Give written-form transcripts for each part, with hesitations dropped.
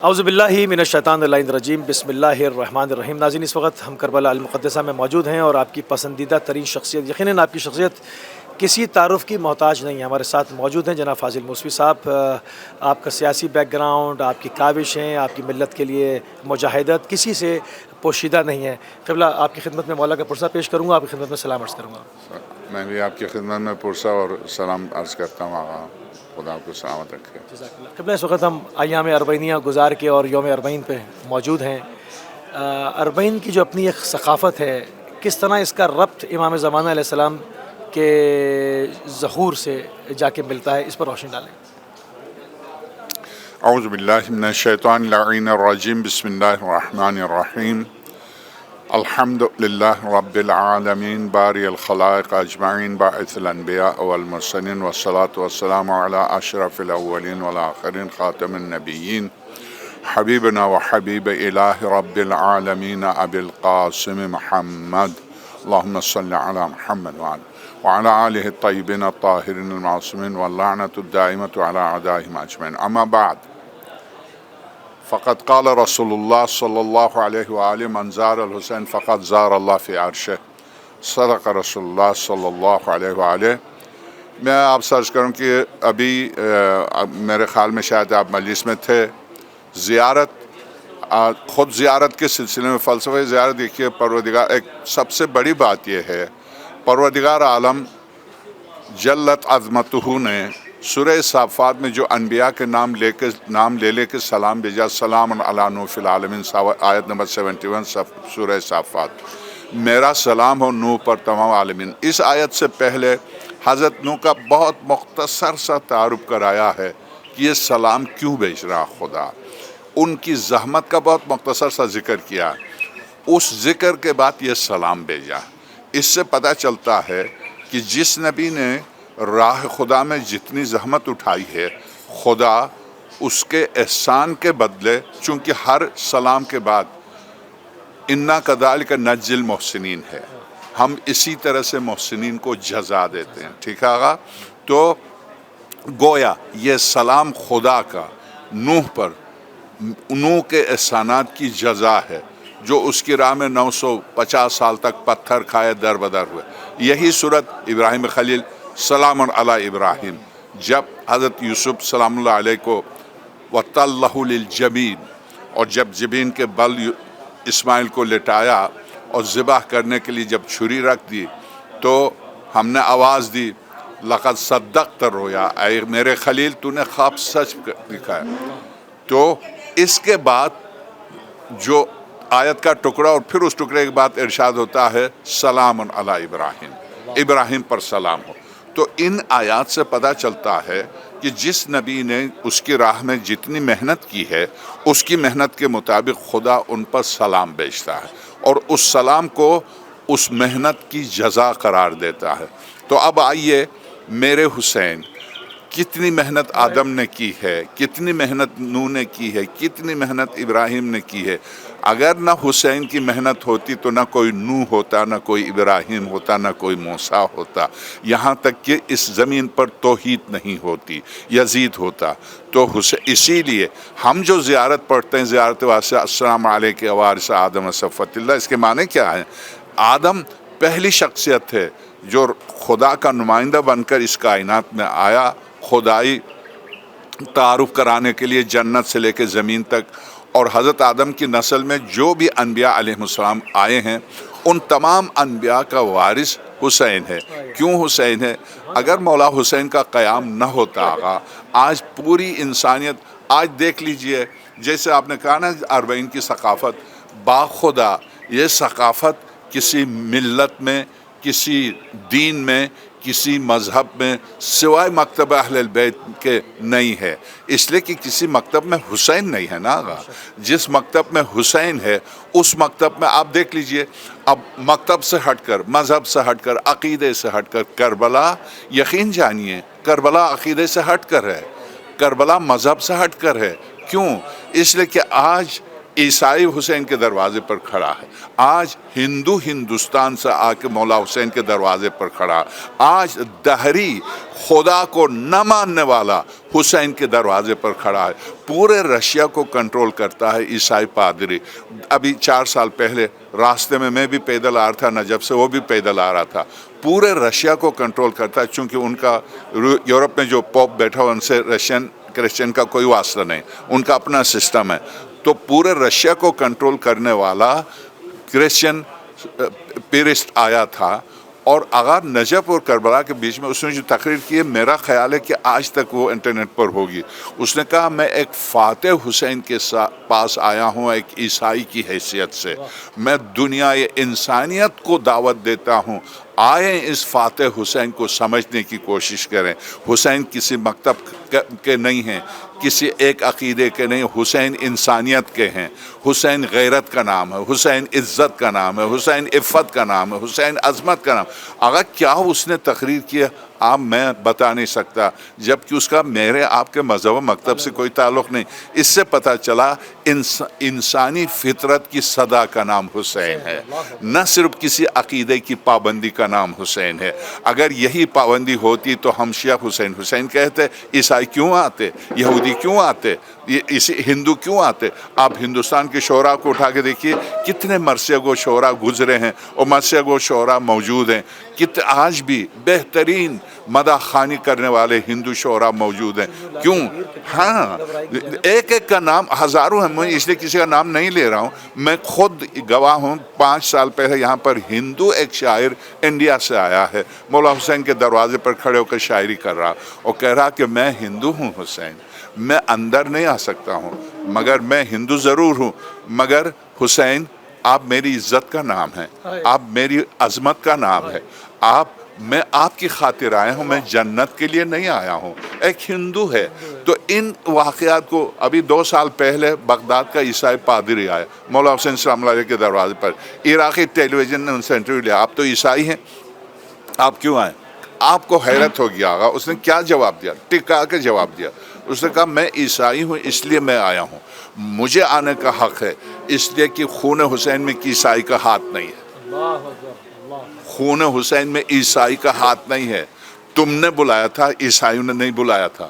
اعوذ باللہ من الشیطان الرجیم بسم اللہ الرحمن الرحیم۔ ناظرین، اس وقت ہم کربلا المقدسہ میں موجود ہیں اور آپ کی پسندیدہ ترین شخصیت، یقیناً آپ کی شخصیت کسی تعارف کی محتاج نہیں ہے، ہمارے ساتھ موجود ہیں جناب فاضل موسوی صاحب۔ آپ کا سیاسی بیک گراؤنڈ، آپ کی کاوشیں، آپ کی ملت کے لیے مجاہدت کسی سے پوشیدہ نہیں ہے۔ قبلہ آپ کی خدمت میں مولا کا پرسہ پیش کروں گا، آپ کی خدمت میں سلام عرض کروں گا۔ میں بھی آپ کی خدمت میں پرسہ اور سلام عرض کرتا ہوں۔ آقا خدا آپ کو سلامت رکھے۔ قبلہ اس وقت ہم ایام اربعینیہ گزار کے اور یوم اربعین پہ موجود ہیں۔ اربعین کی جو اپنی ایک ثقافت ہے، کس طرح اس کا ربط امام زمانہ علیہ السلام کے ظہور سے جا کے ملتا ہے، اس پر روشنی ڈالیں۔ اعوذ باللہ من الشیطان اللعین الرجیم، بسم اللہ الرحمن الرحیم۔ الحمد للہ رب العالمین، باری الخلائق اجمعین، باعث الانبیاء والمرسلین، والصلاة والسلام علی اشرف الاولین والآخرین، خاتم النبیین، حبیبنا و حبیب الہ رب العالمین ابی القاسم محمد، اللہم صلی علی محمد وعلی آلہ الطیبین الطاہرین المعصومین، واللعنۃ الدائمۃ علی اعدائہم اجمعین۔ اما بعد، فقد قال رسول اللہ صلی اللہ علیہ وآلہ، من زار الحسین فقد زار اللہ فی عرشہ، صدق رسول اللہ صلی اللہ علیہ وآلہ۔ میں آپ سے عرض کروں کہ ابھی میرے خیال میں شاید آپ مجلس میں تھے، خود زیارت کے سلسلے میں فلسفہ زیارت دیکھیے، پروردگار ایک سب سے بڑی بات یہ ہے، پروردگار عالم جلت عظمتہ نے سورہ صافات میں جو انبیاء کے نام لے کے سلام بھیجا، سلام علی نوح فی العالمین، آیت نمبر 71 سورہ صافات، میرا سلام ہو نوح پر تمام عالمین۔ اس آیت سے پہلے حضرت نوح کا بہت مختصر سا تعارف کرایا ہے کہ یہ سلام کیوں بھیج رہا خدا، ان کی زحمت کا بہت مختصر سا ذکر کیا، اس ذکر کے بعد یہ سلام بھیجا۔ اس سے پتہ چلتا ہے کہ جس نبی نے راہ خدا میں جتنی زحمت اٹھائی ہے، خدا اس کے احسان کے بدلے، چونکہ ہر سلام کے بعد انا کذالک نجزی المحسنین ہے، ہم اسی طرح سے محسنین کو جزا دیتے ہیں، ٹھیک ہے آقا؟ تو گویا یہ سلام خدا کا نوح پر، نوح کے احسانات کی جزا ہے، جو اس کی راہ میں 950 سال تک پتھر کھائے در بدر ہوئے۔ یہی صورت ابراہیم خلیل سلام علی ابراہیم، جب حضرت یوسف سلام اللہ علیہ کو وَطَلَّهُ لِلْجَبِينِ، اور جب جبین کے بل اسماعیل کو لٹایا اور ذبح کرنے کے لیے جب چھری رکھ دی، تو ہم نے آواز دی، لَقَدْ صَدَّقْتَ الرُّؤْيَا، اے میرے خلیل تو نے خواب سچ دکھایا۔ تو اس کے بعد جو آیت کا ٹکڑا، اور پھر اس ٹکڑے کے بعد ارشاد ہوتا ہے سلام علی ابراہیم، ابراہیم پر سلام ہو۔ تو ان آیات سے پتہ چلتا ہے کہ جس نبی نے اس کی راہ میں جتنی محنت کی ہے، اس کی محنت کے مطابق خدا ان پر سلام بھیجتا ہے، اور اس سلام کو اس محنت کی جزا قرار دیتا ہے۔ تو اب آئیے، میرے حسین، کتنی محنت آدم نے کی ہے، کتنی محنت نوح نے کی ہے، کتنی محنت ابراہیم نے کی ہے۔ اگر نہ حسین کی محنت ہوتی تو نہ کوئی نوح ہوتا، نہ کوئی ابراہیم ہوتا، نہ کوئی موسیٰ ہوتا، یہاں تک کہ اس زمین پر توحید نہیں ہوتی، یزید ہوتا۔ تو اسی لیے ہم جو زیارت پڑھتے ہیں، زیارت واسطہ السلام علیکم وارث آدم صفوۃ اللہ، اس کے معنی کیا ہے؟ آدم پہلی شخصیت ہے جو خدا کا نمائندہ بن کر اس کائنات میں آیا، خدائی تعارف کرانے کے لیے، جنت سے لے کے زمین تک۔ اور حضرت آدم کی نسل میں جو بھی انبیاء علیہ السلام آئے ہیں، ان تمام انبیاء کا وارث حسین ہے۔ کیوں حسین ہے؟ اگر مولا حسین کا قیام نہ ہوتا آقا، آج پوری انسانیت، آج دیکھ لیجئے، جیسے آپ نے کہا نا اربعین کی ثقافت، باخدا یہ ثقافت کسی ملت میں، کسی دین میں، کسی مذہب میں سوائے مکتب اہل البیت کے نہیں ہے، اس لیے کہ کسی مکتب میں حسین نہیں ہے نا آقا۔ جس مکتب میں حسین ہے، اس مکتب میں آپ دیکھ لیجئے، اب مکتب سے ہٹ کر، مذہب سے ہٹ کر، عقیدے سے ہٹ کر، کربلا، یقین جانیے کربلا عقیدے سے ہٹ کر ہے، کربلا مذہب سے ہٹ کر ہے۔ کیوں؟ اس لیے کہ آج عیسائی حسین کے دروازے پر کھڑا ہے، آج ہندو ہندوستان سے آ کے مولا حسین کے دروازے پر کھڑا، آج دہری خدا کو نہ ماننے والا حسین کے دروازے پر کھڑا ہے، پورے رشیا کو کنٹرول کرتا ہے عیسائی پادری۔ ابھی 4 سال پہلے راستے میں بھی پیدل آ رہا تھا نجف سے، وہ بھی پیدل آ رہا تھا، پورے رشیا کو کنٹرول کرتا ہے، چونکہ ان کا یورپ میں جو پوپ بیٹھا ہوا ان سے رشین کرسچن کا کوئی واسطہ نہیں، ان کا اپنا سسٹم ہے، تو پورے رشیا کو کنٹرول کرنے والا کرسچن پیرسٹ آیا تھا، اور اگر نجف اور کربلا کے بیچ میں اس نے جو تقریر کی ہے، میرا خیال ہے کہ آج تک وہ انٹرنیٹ پر ہوگی۔ اس نے کہا میں ایک فاتح حسین کے پاس آیا ہوں ایک عیسائی کی حیثیت سے، میں دنیا انسانیت کو دعوت دیتا ہوں، آئیں اس فاتح حسین کو سمجھنے کی کوشش کریں۔ حسین کسی مکتب کے نہیں ہیں، کسی ایک عقیدے کے نہیں، حسین انسانیت کے ہیں، حسین غیرت کا نام ہے، حسین عزت کا نام ہے، حسین عفت کا نام ہے، حسین عظمت کا نام۔ اگر کیا اس نے تقریر کیا آپ میں بتا نہیں سکتا، جبکہ اس کا میرے آپ کے مذہب و مکتب سے کوئی تعلق نہیں۔ اس سے پتہ چلا انسانی فطرت کی صدا کا نام حسین ہے، نہ صرف کسی عقیدے کی پابندی کا نام حسین ہے۔ اگر یہی پابندی ہوتی تو ہم شیعہ حسین حسین کہتے، عیسائی کیوں آتے، یہودی کیوں آتے، ہندو کیوں آتے؟ آپ ہندوستان کے شعراء کو اٹھا کے دیکھیے، کتنے مرثیہ گو شعراء گزرے ہیں اور مرثیہ گو شعراء موجود ہیں، آج بھی بہترین مدح خوانی کرنے والے ہندو شعراء موجود ہیں۔ کیوں؟ ہاں، ایک ایک کا نام ہزاروں ہیں، میں اس لیے کسی کا نام نہیں لے رہا ہوں، میں خود گواہ ہوں۔ 5 سال پہلے یہاں پر ہندو ایک شاعر انڈیا سے آیا ہے، مولا حسین کے دروازے پر کھڑے ہو کر شاعری کر رہا اور کہہ رہا کہ میں ہندو ہوں حسین، میں اندر نہیں آ سکتا ہوں، مگر میں ہندو ضرور ہوں، مگر حسین آپ میری عزت کا نام ہے، آپ میری عظمت کا نام ہے، میں آپ کی خاطر آیا ہوں، میں جنت کے لیے نہیں آیا ہوں۔ ایک ہندو ہے۔ تو ان واقعات کو ابھی 2 سال پہلے بغداد کا عیسائی پادری آیا مولا حسین سلام اللہ علیہ کے دروازے پر، عراقی ٹیلی ویژن نے ان سے انٹرویو لیا، آپ تو عیسائی ہیں، آپ کیوں آئے؟ آپ کو حیرت ہو گیا ہوگا اس نے کیا جواب دیا، ٹکا کے جواب دیا۔ اس نے کہا میں عیسائی ہوں اس لیے میں آیا ہوں، مجھے آنے کا حق ہے، اس لیے کہ خون حسین میں عیسائی کا ہاتھ نہیں ہے، خون حسین میں عیسائی کا ہاتھ نہیں ہے۔ تم نے بلایا تھا، عیسائیوں نے نہیں بلایا تھا۔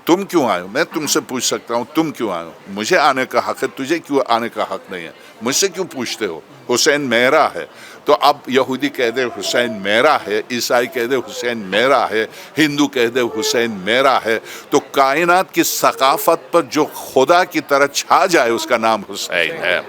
تم کیوں آئے ہو؟ میں تم سے پوچھ سکتا ہوں تم کیوں آئے ہو؟ مجھے آنے کا حق ہے، تجھے کیوں آنے کا حق نہیں ہے؟ مجھ سے کیوں پوچھتے ہو؟ حسین میرا ہے۔ تو اب یہودی کہہ دے حسین میرا ہے، عیسائی کہہ دے حسین میرا ہے، ہندو کہہ دے حسین میرا ہے، تو کائنات کی ثقافت پر جو خدا کی طرح چھا جائے اس کا نام حسین ہے،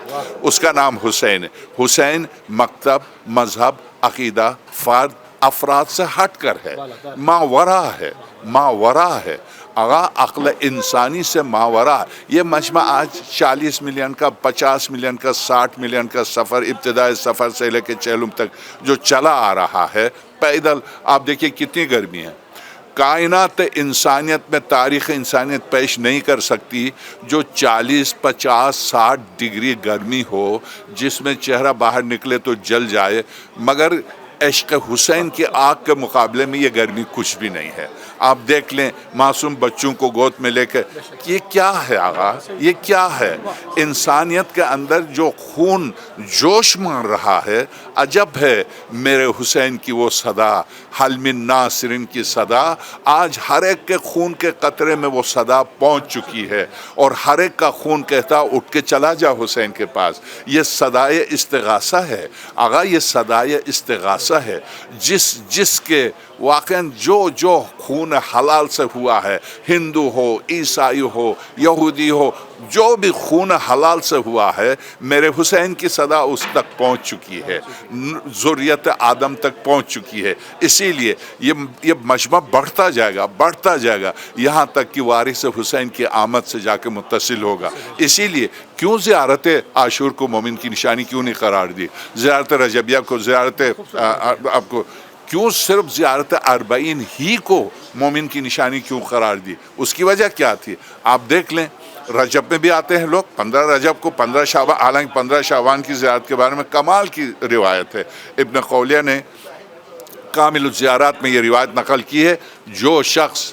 اس کا نام حسین ہے۔ حسین مکتب، مذہب، عقیدہ، فرد، افراد سے ہٹ کر ہے، ماورا ہے، ماورا ہے، عقل انسانی سے ماورا۔ یہ مجمع آج 40 ملین کا، 50 ملین کا، 60 ملین کا سفر، ابتدائی سفر سے لے کے چہلم تک جو چلا آ رہا ہے پیدل، آپ دیکھیے کتنی گرمی ہے۔ کائنات انسانیت میں تاریخ انسانیت پیش نہیں کر سکتی جو 40، 50، 60 ڈگری گرمی ہو، جس میں چہرہ باہر نکلے تو جل جائے، مگر عشق حسین کی آگ کے مقابلے میں یہ گرمی کچھ بھی نہیں ہے۔ آپ دیکھ لیں معصوم بچوں کو گود میں لے کے، یہ کیا ہے آقا، یہ کیا ہے؟ انسانیت کے اندر جو خون جوش مار رہا ہے، عجب ہے میرے حسین کی وہ صدا، حل من ناصرین کی صدا، آج ہر ایک کے خون کے قطرے میں وہ صدا پہنچ چکی ہے، اور ہر ایک کا خون کہتا اٹھ کے چلا جا حسین کے پاس۔ یہ صدائے استغاثہ ہے آقا، یہ صدائے استغاثہ ہے، جس کے واقعاً جو خون حلال سے ہوا ہے، ہندو ہو، عیسائی ہو، یہودی ہو، جو بھی خون حلال سے ہوا ہے، میرے حسین کی صدا اس تک پہنچ چکی ہے، ذریت آدم تک پہنچ چکی ہے۔ اسی لیے یہ مجمع بڑھتا جائے گا یہاں تک کہ وارث حسین کی آمد سے جا کے متصل ہوگا۔ اسی لیے کیوں زیارت عاشور کو مومن کی نشانی کیوں نہیں قرار دی؟ زیارت رجبیہ کو، زیارت آپ کو کیوں صرف زیارت 40 ہی کو مومن کی نشانی کیوں قرار دی؟ اس کی وجہ کیا تھی؟ آپ دیکھ لیں، رجب میں بھی آتے ہیں لوگ، 15 رجب کو، 15 شعبان، حالانکہ 15 شعبان کی زیارت کے بارے میں کمال کی روایت ہے، ابن قولیہ نے کامل الزیارات میں یہ روایت نقل کی ہے، جو شخص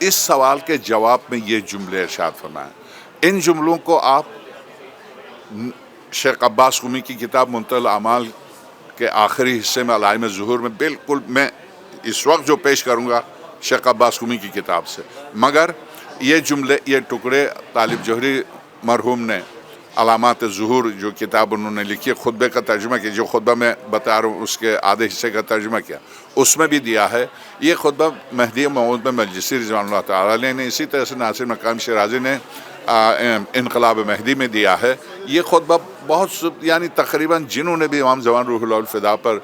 اس سوال کے جواب میں یہ جملے ارشاد فرمائیں. ان جملوں کو آپ شیخ عباس قمی کی کتاب منتهى الاعمال کے آخری حصے میں علائم ظہور میں بالکل میں اس وقت جو پیش کروں گا شیخ عباس قمی کی کتاب سے، مگر یہ جملے، یہ ٹکڑے طالب جوہری مرحوم نے علامات ظہور جو کتاب انہوں نے لکھی، خطبے کا ترجمہ کیا، جو خطبہ میں بتا رہا ہوں اس کے آدھے حصے کا ترجمہ کیا، اس میں بھی دیا ہے. یہ خطبہ مہدی موعود میں مجلسی رضوان اللہ تعالیٰ علیہ نے، اسی طرح سے ناصر مقام شیرازی نے انقلاب مہدی میں دیا ہے. یہ خطبہ بہت یعنی تقریباً جنہوں نے بھی امام زمان روح اللہ الفدا پر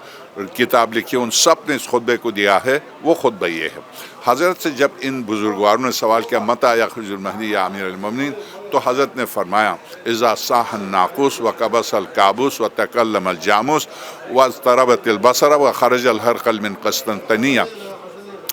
کتاب لکھی ان سب نے اس خطبے کو دیا ہے. وہ خطبہ یہ ہے. حضرت سے جب ان بزرگواروں نے سوال کیا متى یخرج المہدی یا امیر المومنین، تو حضرت نے فرمایا اذا صاح الناقوس وقبس الکابوس وتکلم الجاموس واضطربت البصر وخرج الهرقل من قسطنطنیہ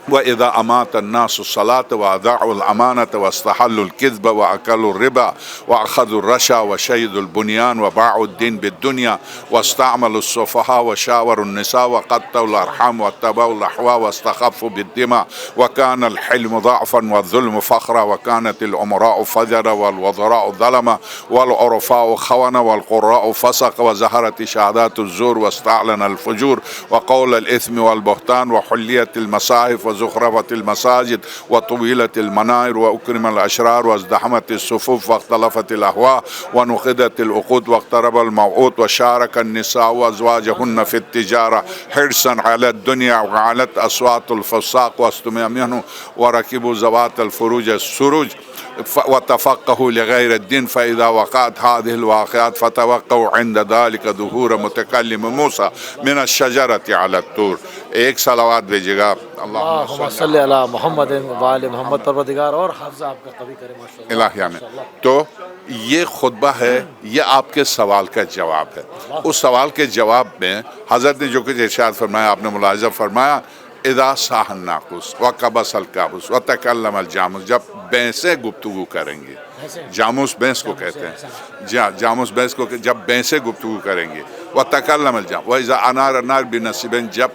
وإذا أمات الناس الصلاة وأضاعوا الأمانة واستحلوا الكذب وأكلوا الربا وأخذوا الرشا وشيدوا البنيان وباعوا الدين بالدنيا واستعملوا السفهاء وشاوروا النساء وقطعوا الأرحام واتبعوا الأهواء واستخفوا بالدماء وكان الحلم ضعفا والظلم فخرا وكانت الأمراء فجرا والوزراء ظلما والعرفاء خونة والقراء فسق وظهرت شهادات الزور واستعلن الفجور وقول الإثم والبهتان وحليت المصاحف وزخرفت المساجد وطويلت المنائر وأكرم الأشرار وازدحمت الصفوف واختلفت الأهواء ونقضت العقود واقترب الموعود وشارك النساء وأزواجهن في التجارة حرصا على الدنيا وعلت أصوات الفساق واستمع منه وركبوا ذوات الفروج السروج وتفقهوا لغير الدين فإذا وقعت هذه الواقعات فتوقعوا عند ذلك ظهور متكلم موسى من الشجرة على الطور. ایک صلوات بھیجیے گا. اللہم صلی علی محمد وآل محمد. پروردگار اور حافظ آپ کا قوی کرے ماشاءاللہ. الہیہ میں تو یہ خطبہ ہے، یہ آپ کے سوال کا جواب ہے. اس سوال کے جواب میں حضرت نے جو کچھ ارشاد فرمایا آپ نے ملاحظہ فرمایا اذا صاح الناقوس وقبس الکابوس وتکلم الجاموس، جب بھینسیں گفتگو کریں گے، جاموس بھینس کو کہتے ہیں، جاموس بھینس کو جب بھینسیں گفتگو کریں گے، وتکلم الجاموس واذا انار النار بنصیبین، جب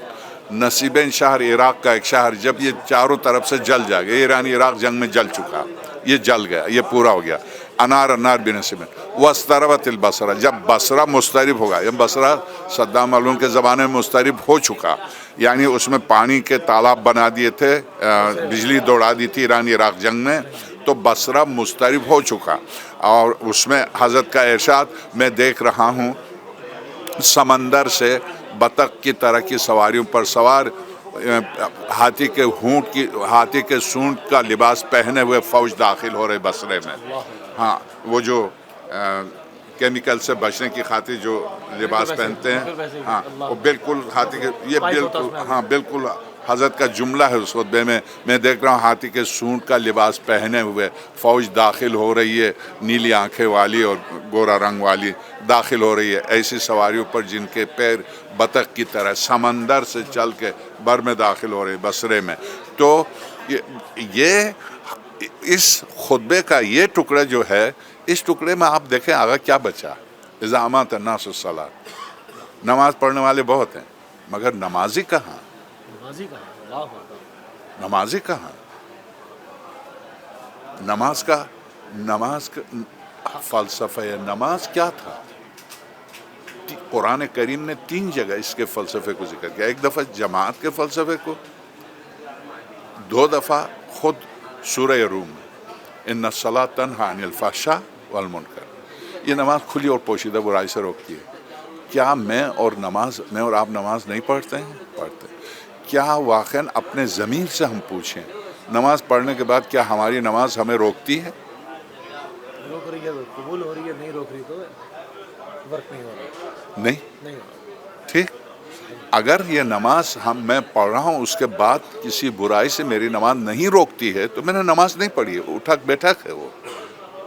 نصیبین شہر عراق کا ایک شہر جب یہ چاروں طرف سے جل جائے گا، ایران عراق جنگ میں جل چکا، یہ جل گیا، یہ پورا ہو گیا. انار النار بنصیبین واضطربت البصرہ، جب بصرہ مضطرب ہوگا، یہ بصرہ صدام علوم کے زمانے میں مضطرب ہو چکا، یعنی اس میں پانی کے تالاب بنا دیے تھے، بجلی دوڑا دی تھی ایران عراق جنگ میں، تو بصرہ مضطرب ہو چکا. اور اس میں حضرت کا ارشاد میں دیکھ رہا ہوں سمندر سے بطخ کی طرح کی سواریوں پر سوار ہاتھی کے سونٹ کا لباس پہنے ہوئے فوج داخل ہو رہے بصرے میں. ہاں وہ جو کیمیکل سے بچنے کی خاطر جو لباس پہنتے ہیں، ہاں وہ بالکل ہاتھی کے، یہ بالکل ہاں بالکل حضرت کا جملہ ہے اس خطبے میں دیکھ رہا ہوں ہاتھی کے سونٹ کا لباس پہنے ہوئے فوج داخل ہو رہی ہے، نیلی آنکھیں والی اور گورا رنگ والی داخل ہو رہی ہے، ایسی سواریوں پر جن کے پیر بطخ کی طرح سمندر سے چل کے بر میں داخل ہو رہے بصرے میں. تو یہ اس خطبے کا یہ ٹکڑا جو ہے، اس ٹکڑے میں آپ دیکھیں آگا کیا بچا. اذا امات الناس الصلاۃ، نماز پڑھنے والے بہت ہیں مگر نمازی کہاں؟ نمازی کہاں؟ نماز کا فلسفہ نماز کیا تھا؟ قرآن کریم نے 3 جگہ اس کے فلسفے کو ذکر کیا. ایک دفعہ جماعت کے فلسفے کو، 2 دفعہ خود سورہ روم میں ان الصلاۃ تنہی عن الفحشاء والمنکر. یہ نماز کھلی اور پوشیدہ برائی سے روکتی ہے. کیا میں اور آپ نماز نہیں پڑھتے ہیں؟ پڑھتے ہیں. کیا واقعاً اپنے ضمیر سے ہم پوچھیں نماز پڑھنے کے بعد کیا ہماری نماز ہمیں روکتی ہے؟ روک رہی ہے، قبول ہو رہی ہے، نہیں روک رہی تو ورک نہیں ہو رہا. نہیں ٹھیک. اگر یہ نماز میں پڑھ رہا ہوں اس کے بعد کسی برائی سے میری نماز نہیں روکتی ہے تو میں نے نماز نہیں پڑھی ہے، اٹھک بیٹھک ہے، وہ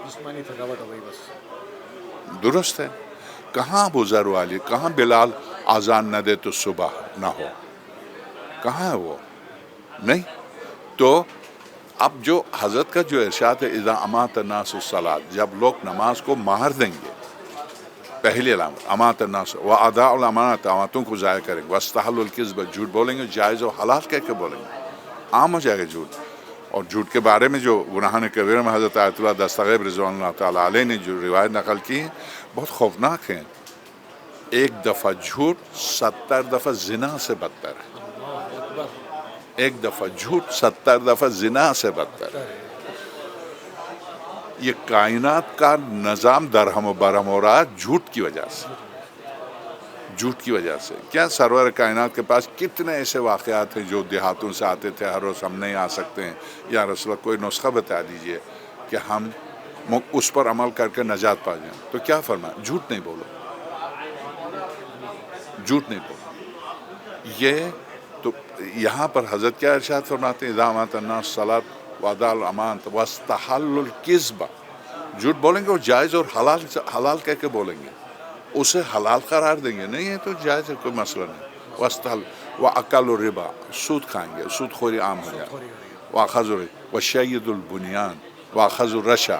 جسمانی تھکاوٹ ہو گئی بس. درست ہے. کہاں ابو ذر والی، کہاں بلال اذان نہ دے تو صبح نہ ہو، کہاں ہے وہ؟ نہیں. تو اب جو حضرت کا جو ارشاد ہے اذا امات الناس الصلاۃ، جب لوگ نماز کو مار دیں گے، پہلی علامت امات الناس واضاع الامانۃ، امانتوں کو ضائع کریں گے، واستحلوا الکذب، جھوٹ بولیں گے، جائز و حلال کہہ کے بولیں گے، عام ہو جائے گا جھوٹ. اور جھوٹ کے بارے میں جو گناہان کبیرہ میں حضرت آیت اللہ دستغیب رضوان اللہ تعالیٰ علیہ نے جو روایت نقل کی ہیں بہت خوفناک ہیں. ایک دفعہ جھوٹ 70 دفعہ زنا سے بدتر ہے. ایک دفعہ جھوٹ 70 دفعہ زنا سے بدتر ہے. یہ کائنات کا نظام درہم و برہم ہو رہا ہے جھوٹ کی وجہ سے. جھوٹ کی وجہ سے. کیا سرور کائنات کے پاس کتنے ایسے واقعات ہیں جو دیہاتوں سے آتے تھے ہر روز ہم نہیں آ سکتے ہیں, یا رسول اللہ کوئی نسخہ بتا دیجئے کہ ہم اس پر عمل کر کے نجات پا جائیں. تو کیا فرمایا؟ جھوٹ نہیں بولو, جھوٹ نہیں بولو. یہ تو یہاں پر حضرت کیا ارشاد فرماتے ہیں؟ اذا امات الناس الصلاۃ واداء الامان واستحلوا الکذب. جھوٹ بولیں گے اور جائز اور حلال کہہ کے بولیں گے, اسے حلال قرار دیں گے, نہیں ہے تو جائز ہے, کوئی مسئلہ نہیں. وَأَكَلُوا الرِّبَا, سود کھائیں گے, سود خوری عام ہو جائے. وَأَخَذُوا وَشَيِّدُوا الْبُنْيَانَ وَأَخَذُوا الرَّشَا,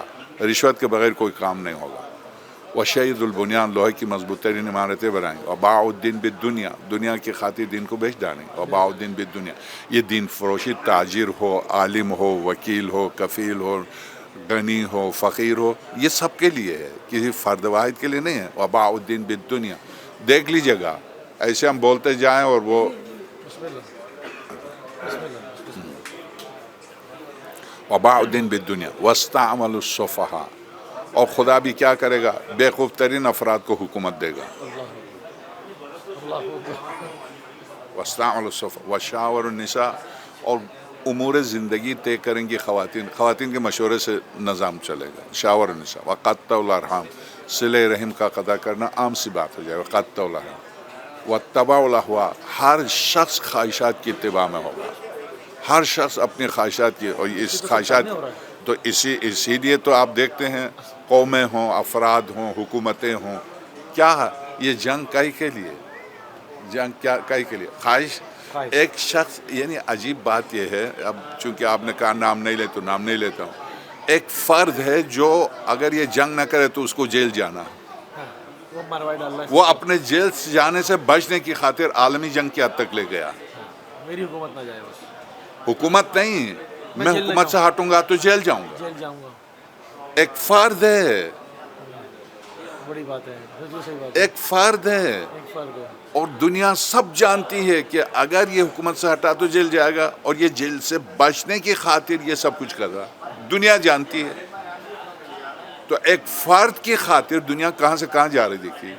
رشوت کے بغیر کوئی کام نہیں ہوگا. وَشَيِّدُوا الْبُنْيَانَ, لوہے کی مضبوط ترین عمارتیں بنائیں. وَبَاعُوا الدِّينَ بِالدُّنْيَا, دنیا کی خاطر دین کو بیچ ڈالیں. وَبَاعُوا الدِّينَ بِالدُّنْيَا, یہ دین فروشی تاجر ہو, عالم ہو, وکیل ہو, کفیل ہو, غنی ہو, فقیر ہو, یہ سب کے لیے ہے, کسی فرد واحد کے لیے نہیں ہے. وَبَاعُوا الدِّينَ بِالدُّنْيَا, دیکھ لیجیے گا ایسے ہم بولتے جائیں اور وہ وَبَاعُوا الدِّينَ بِالدُّنْيَا وَاسْتَعْمَلُوا السُّفَهَاءَ, اور خدا بھی کیا کرے گا؟ بے خوف ترین افراد کو حکومت دے گا. وَاسْتَعْمَلُوا السُّفَهَاءَ وَشَاوِرُوا النِّسَاءَ, اور امور زندگی طے کریں گی خواتین کے مشورے سے نظام چلے گا. شاور النساء وَقَطَّعُوا الْأَرْحَامَ, صلہ رحم کا قطع کرنا عام سی بات ہو جائے. وَقَطَّعُوا الْأَرْحَامَ وَاتَّبَعُوا الْأَهْوَاءَ, ہر شخص خواہشات کی اتباع میں ہوگا. ہر شخص اپنی خواہشات کی, اور اس خواہشات تو اسی لیے تو آپ دیکھتے ہیں قومیں ہوں, افراد ہوں, حکومتیں ہوں, کیا یہ جنگ کئی کے لیے, جنگ کیا کئی کے لیے؟ خواہش. ایک شخص, یعنی عجیب بات یہ ہے, اب چونکہ آپ نے کہا نام نہیں لے تو نام نہیں لیتا ہوں, ایک فرد ہے جو اگر یہ جنگ نہ کرے تو اس کو جیل جانا, وہ اپنے جیل سے جانے سے بچنے کی خاطر عالمی جنگ کی حد تک لے گیا. میری حکومت نہ جائے بس. حکومت نہیں, میں حکومت سے ہٹوں گا تو جیل جاؤں گا. جیل جاؤں گا. ایک فرد ہے, بڑی بات ہے, صحیح بات ہے. ایک فرد ہے, ایک فرد ہے, اور دنیا سب جانتی ہے کہ اگر یہ حکومت سے ہٹا تو جیل جائے گا, اور یہ جیل سے بچنے کی خاطر یہ سب کچھ کر رہا, دنیا جانتی ہے. تو ایک فرد کی خاطر دنیا کہاں سے کہاں جا رہی دیکھیے.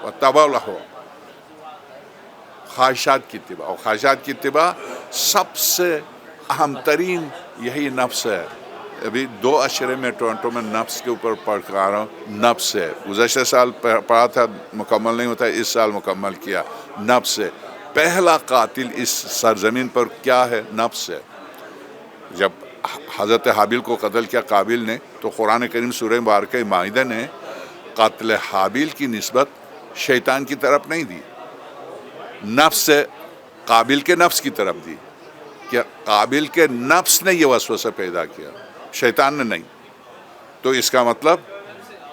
وَاتَّبَعُوا الْأَهْوَاءَ, خواہشات کی اتباع, اور خواہشات کی اتباع سب سے اہم ترین یہی نفس ہے. ابھی 2 اشرے میں ٹورنٹو میں نفس کے اوپر پڑھ کر آ رہا ہوں. نفس ہے, گزشتہ سال پڑھا تھا, مکمل نہیں ہوتا, اس سال مکمل کیا. نفس ہے, پہلا قاتل اس سرزمین پر کیا ہے؟ نفس ہے. جب حضرت حابیل کو قتل کیا قابل نے, تو قرآن کریم سورہ مبارکہ مائدہ نے قتل حابیل کی نسبت شیطان کی طرف نہیں دی, نفس سے قابل کے نفس کی طرف دی, کہ قابل کے نفس نے یہ وسوسہ پیدا کیا, شیطان نے نہیں. تو اس کا مطلب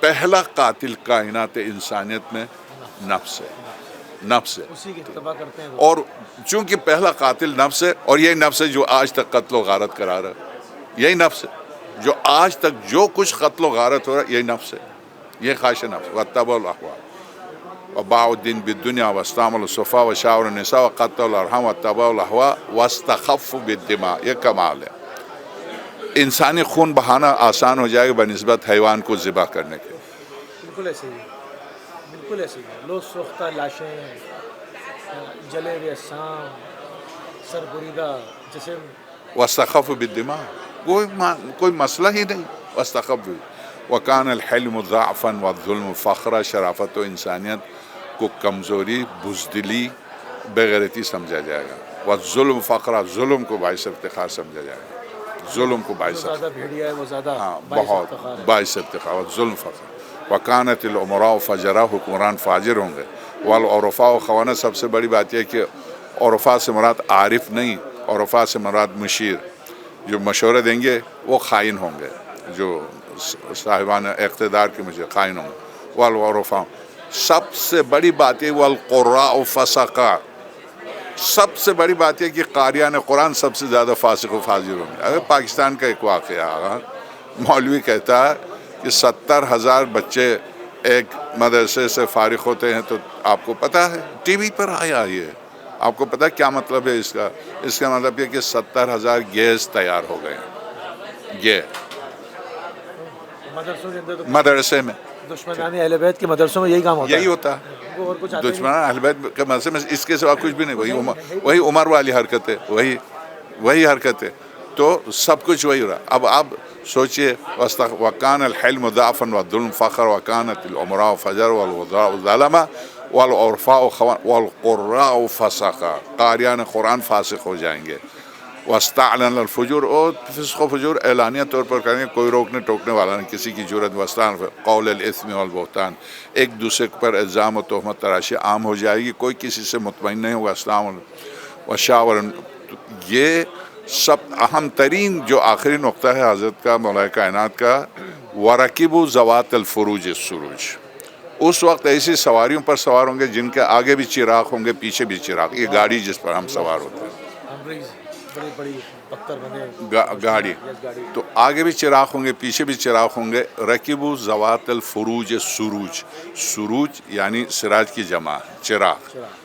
پہلا قاتل کائنات انسانیت میں نفس ہے, نفس ہے. اسی کی اتباع کرتے ہیں. اور چونکہ پہلا قاتل نفس ہے, اور یہی نفس ہے جو آج تک قتل و غارت کرا رہا ہے, یہی نفس ہے جو آج تک جو کچھ قتل و غارت ہو رہا ہے, یہی نفس ہے, یہ خواہش نفس. وَاتَّبَعُوا الْأَهْوَاءَ وَبَاعُوا الدِّينَ بِالدُّنْيَا وَاسْتَعْمَلُوا السُّفَهَاءَ وَشَاوِرُوا النِّسَاءَ وَقَطَّعُوا الْأَرْحَامَ وَاتَّبَعُوا الْأَهْوَاءَ وَاسْتَخَفُّوا بِالدِّمَاءِ. یہ کمال ہے. انسانی خون بہانا آسان ہو جائے گا بنسبت حیوان کو ذبح کرنے کے. بالکل ایسے ہی, بالکل ایسے ہی. لو سوختہ لاشیں, جلے ہوئے سام, سربریدہ جسم. وَاسْتَخَفُّوا بِالدِّمَاءِ, کوئی مسئلہ ہی نہیں. وَاسْتَخَفُّوا وَكَانَ الْحِلْمُ ضَعْفًا وَالظُّلْمُ فَخْرًا, شرافت و انسانیت کو کمزوری, بزدلی, بےغیرتی سمجھا جائے گا. وَالظُّلْمُ فَخْرًا, ظلم کو باعث افتخار سمجھا جائے گا, ظلم کو باعث زیادہ بھیڑیا ہے وہ زیادہ بہت باعث افتخار. ظلم فخر. وَكَانَتِ الْأُمَرَاءُ فَجَرًا, حکمران فاجر ہوں گے. وَالْعُرَفَاءُ خوانا, سب سے بڑی بات یہ کہ عرفاء سے مراد عارف نہیں, عرفاء سے مراد مشیر, جو مشورہ دیں گے وہ خائن ہوں گے, جو صاحبان اقتدار کے مجھے خائن ہوں گے. والعرفاء, سب سے بڑی بات ہے والقراء فسقا, سب سے بڑی بات یہ کہ قاریان قرآن سب سے زیادہ فاسق و فاجر ہوں گے. اگر پاکستان کا ایک واقعہ آگا، مولوی کہتا ہے کہ 70,000 بچے ایک مدرسے سے فارغ ہوتے ہیں، تو آپ کو پتہ ہے ٹی وی پر آیا یہ، آپ کو پتہ کیا مطلب ہے اس کا؟ اس کا مطلب یہ کہ 70,000 گیس تیار ہو گئے ہیں. یہ مدرسوں کے اندر تو مدرسے میں دشمنان اہل بیت کے مدرسوں میں یہی کام ہوتا یہی ہے. ہوتا ہے. وہ اور کچھ آتا ہی نہیں. دشمن اہل بیت کے مدرسے میں اس کے سوا کچھ بھی نہیں. وہی عمر والی حرکت ہے، وہی حرکت ہے. تو سب کچھ وہی ہو رہا. اب آپ سوچئے وَكَانَ الْحِلْمُ ضَعْفًا وَالظُّلْمُ فَخْرًا وَكَانَتِ الْأُمَرَاءُ فَجْرًا وَالْوُزَرَاءُ ظَلَمًا وَالْعُرَفَاءُ خَوَانًا وَالْقُرَّاءُ فَسَقًا. قاریان قرآن فاسق ہو جائیں گے. وَاسْتَعْلَنَ الْفُجُورَ، اور فسق و فجور اعلانیہ طور پر کریں گے، کوئی روکنے ٹوکنے والا نہیں، کسی کی جرأت. وَاسْتَعْلَنَ قَوْلَ الْإِثْمِ وَالْبُهْتَانِ، ایک دوسرے پر الزام و تہمت تراشی عام ہو جائے گی، کوئی کسی سے مطمئن نہیں ہوگا. اسلام وشاور. یہ سب اہم ترین جو آخری نقطہ ہے حضرت کا، مولا کائنات کا، وَرَكِبُوا ذَوَاتَ الْفُرُوجِ السُّرُوجِ. اس وقت ایسی سواریوں پر سوار ہوں گے جن کے آگے بھی چراغ ہوں گے، پیچھے بھی چراغ. یہ گاڑی جس پر ہم سوار ہوتے ہیں، بڑی بڑی پتھر بنے گاڑی، تو آگے بھی چراغ ہوں گے، پیچھے بھی چراغ ہوں گے. رکبوا ذوات الفروج السروج. سروج یعنی سراج کی جمع، چراغ.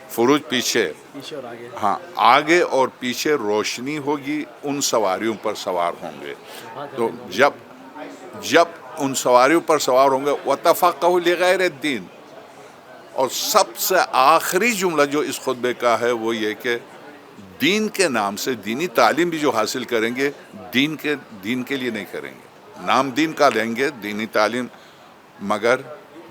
فروج پیچھے، اور آگے. ہاں آگے اور پیچھے روشنی ہوگی. ان سواریوں پر سوار ہوں گے. تو جب ان سواریوں پر سوار ہوں گے وَتَفَقَّهُ لِغَيْرِ الدِّينِ. اور سب سے آخری جملہ جو اس خطبے کا ہے وہ یہ کہ دین کے نام سے دینی تعلیم بھی جو حاصل کریں گے، دین کے لیے نہیں کریں گے. نام دین کا لیں گے، دینی تعلیم، مگر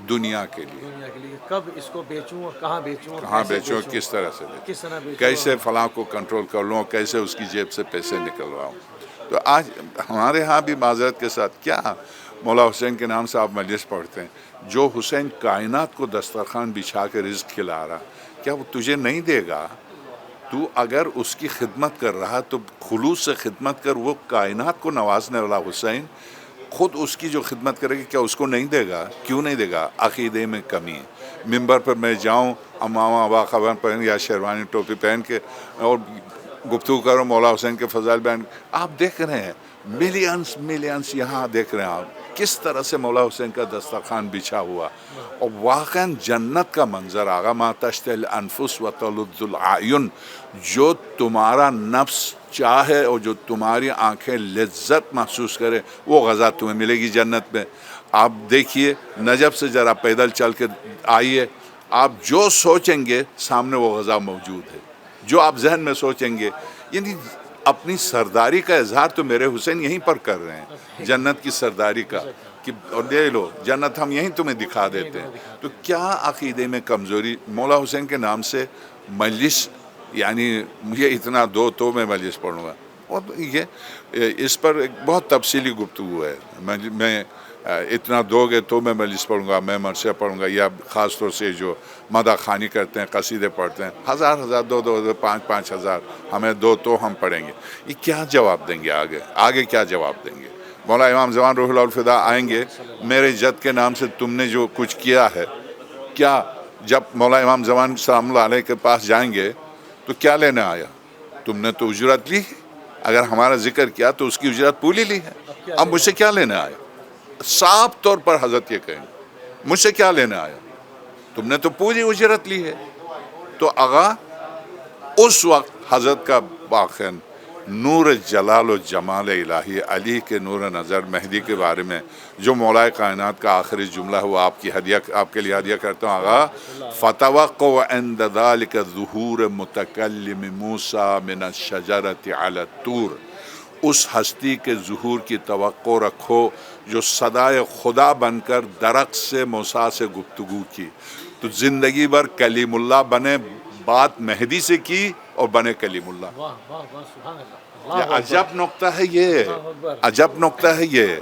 دنیا کے لیے. دنیا کے لیے کب اس کو بیچوں اور کہاں بیچوں، اور کہاں کیسے بیچوں، کس طرح سے بیچوں، کس طرح بیچوں، کیسے فلاں کو کنٹرول کر لوں، کیسے اس کی جیب سے پیسے نکلواؤں. تو آج ہمارے ہاں بھی معذرت کے ساتھ، کیا مولا حسین کے نام سے آپ مجلس پڑھتے ہیں، جو حسین کائنات کو دسترخوان بچھا کے رزق کھلا رہا، کیا وہ تجھے نہیں دے گا؟ تو اگر اس کی خدمت کر رہا تو خلوص سے خدمت کر. وہ کائنات کو نوازنے والا حسین خود اس کی جو خدمت کرے گی، کیا اس کو نہیں دے گا؟ کیوں نہیں دے گا؟ عقیدے میں کمی ہے. ممبر پر میں جاؤں، امامہ ابا خبر پہن یا شیروانی ٹوپی پہن کے اور گفتگو کروں مولا حسین کے فضائل بیان. آپ دیکھ رہے ہیں ملینس یہاں دیکھ رہے ہیں آپ کس طرح سے مولا حسین کا دسترخوان بچھا ہوا. اور واقعاً جنت کا منظر آگا. ما تشتہی الانفس وتلذ الاعین. جو تمہارا نفس چاہے اور جو تمہاری آنکھیں لذت محسوس کرے، وہ غذا تمہیں ملے گی جنت میں. آپ دیکھیے نجف سے ذرا پیدل چل کے آئیے، آپ جو سوچیں گے سامنے وہ غذا موجود ہے. جو آپ ذہن میں سوچیں گے، یعنی اپنی سرداری کا اظہار تو میرے حسین یہیں پر کر رہے ہیں، جنت کی سرداری کا، کہ اور دے لو جنت ہم یہیں تمہیں دکھا دیتے ہیں. تو کیا عقیدے میں کمزوری. مولا حسین کے نام سے مجلس، یعنی مجھے اتنا دو تو میں مجلس پڑھوں گا. اور یہ اس پر ایک بہت تفصیلی گفتگو ہے. میں اتنا دو گے تو میں مجلس پڑھوں گا، میں مرثیہ پڑھوں گا، یا خاص طور سے جو مدح خوانی کرتے ہیں، قصیدے پڑھتے ہیں، ہزار دو پانچ ہزار، ہمیں دو تو ہم پڑھیں گے. یہ کیا جواب دیں گے؟ آگے کیا جواب دیں گے؟ مولا امام زمان روح اللہ الفدا آئیں گے، میرے جد کے نام سے تم نے جو کچھ کیا ہے، کیا جب مولا امام زمان سلام اللہ علیہ کے پاس جائیں گے تو کیا لینے آیا؟ تم نے تو اجرت لی. اگر ہمارا ذکر کیا تو اس کی اجرت پوری لی ہے. اب مجھ سے کیا لینے آیا؟ صاف طور پر حضرت یہ کہیں گے، مجھ سے کیا لینے آیا؟ تم نے تو پوری اجرت لی ہے. تو آغا اس وقت حضرت کا واقعہ نور جلال و جمال الہی، علی کے نور نظر، مہدی کے بارے میں جو مولا کائنات کا آخری جملہ ہے وہ آپ کے لیے ہدیہ کرتا ہوں. آغا فَتَوَقَّوْا عِنْدَ ذَلِكَ ظُهُورَ مُتَكَلِّمِ مُوسَى مِنَ الشَّجَرَةِ عَلَى الطُّورِ. اس ہستی کے ظہور کی توقع رکھو جو صدائے خدا بن کر درخت سے موسیٰ سے گفتگو کی. تو زندگی بھر کلیم اللہ بنے، بات مہدی سے کی اور بنے کلیم اللہ. یہ عجب نقطہ ہے، یہ عجب نقطہ ہے. یہ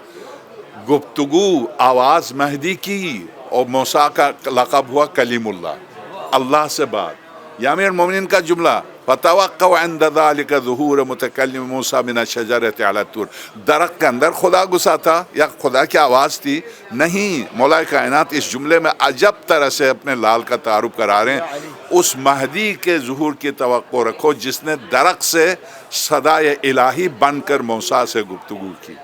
گفتگو آواز مہدی کی اور موسیٰ کا لقب ہوا کلیم اللہ، اللہ سے بات. یا امیر المومنین کا جملہ فتوقع عند ذلك ظہور متکلم موسیٰ من الشجرۃ علی الطور، درخت کے اندر خدا گھسا تھا یا خدا کی آواز تھی؟ نہیں، مولا کائنات اس جملے میں عجب طرح سے اپنے لال کا تعارف کرا رہے ہیں، اس مہدی کے ظہور کی توقع رکھو جس نے درخت سے صدائے الہی بن کر موسیٰ سے گفتگو کی۔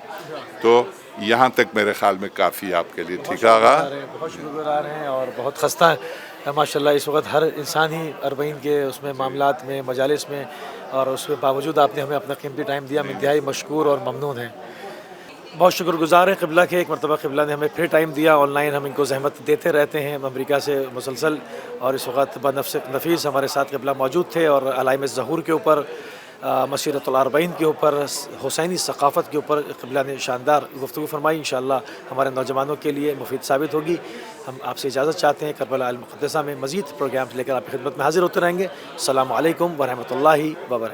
تو یہاں تک میرے خیال میں کافی آپ کے لیے، ٹھیک ہے آقا؟ بہت شکر گزار ہیں اور بہت خستہ ہیں ماشاء اللہ اس وقت ہر انسان ہی اربعین کے اس میں معاملات میں مجالس میں، اور اس کے باوجود آپ نے ہمیں اپنا قیمتی ٹائم دیا، ہم انتہائی مشکور اور ممنون ہیں، بہت شکر گزار ہیں قبلہ کے۔ ایک مرتبہ قبلہ نے ہمیں پھر ٹائم دیا، آن لائن ہم ان کو زحمت دیتے رہتے ہیں امریکہ سے مسلسل، اور اس وقت بنفس نفیس ہمارے ساتھ قبلہ موجود تھے، اور علائم ظہور کے اوپر، مسیرۃ الاربعین کے اوپر، حسینی ثقافت کے اوپر قبلہ نے شاندار گفتگو فرمائی، انشاءاللہ ہمارے نوجوانوں کے لیے مفید ثابت ہوگی۔ ہم آپ سے اجازت چاہتے ہیں، کربلا المقدسہ میں مزید پروگرامز لے کر آپ کی خدمت میں حاضر ہوتے رہیں گے۔ السلام علیکم ورحمۃ اللہ وبرکاتہ۔